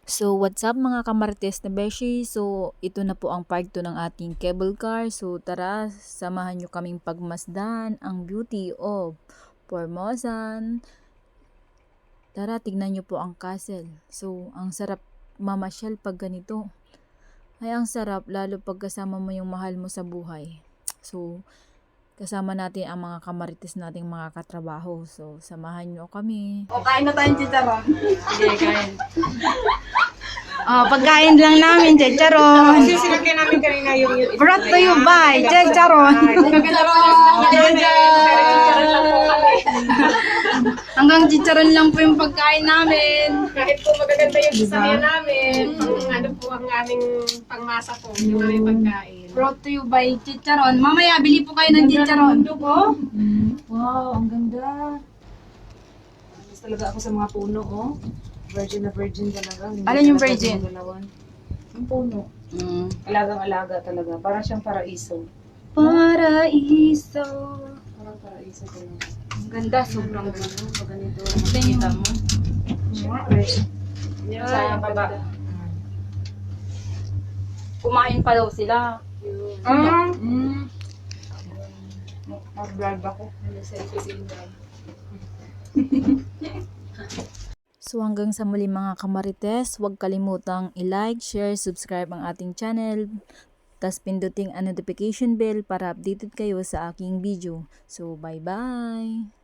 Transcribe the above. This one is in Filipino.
So, what's up mga kamarites na beshi? So, ito na po ang part 2 ng ating cable car. So, tara, samahan nyo kaming pagmasdan ang beauty of Formosan. Tara, tignan nyo po ang castle. So, ang sarap mamasyal pag ganito. Ay, ang sarap, lalo pag kasama mo yung mahal mo sa buhay. So, kasama natin ang mga kamarites nating mga katrabaho. So, samahan nyo kami. O, kain na tayong chicharon. Sige, kain. Pagkain lang namin, chicharon. Kasi sinagay namin kanina yung Brought to you by chicharon. Hanggang chicharon lang po yung pagkain namin. kahit po magaganda yung sasakyan namin, ano po ang aming pangmasa po, yung aming pagkain. Brought to you by chicharon. Mamaya, bili po kayo ng chicharon. Wow, ang ganda. Miss talaga ako sa mga puno, oh. Virgin na virgin talaga. Hindi Alin yung talaga virgin? gumagalawan. Yung puno. Alagang-alaga talaga. Parang siyang paraiso. Paraiso. Parang paraiso talaga. Ang ganda, sobrang ganda. Pag ganito, makikita mo. Siyempre. Yan sa baba. Kumain pa daw sila. Mag-vlog ako. Selfie din daw. So hanggang sa muli mga kamarites, huwag kalimutang i-like, share, subscribe ang ating channel. Tas pinduting ang notification bell para updated kayo sa aking video. So bye-bye!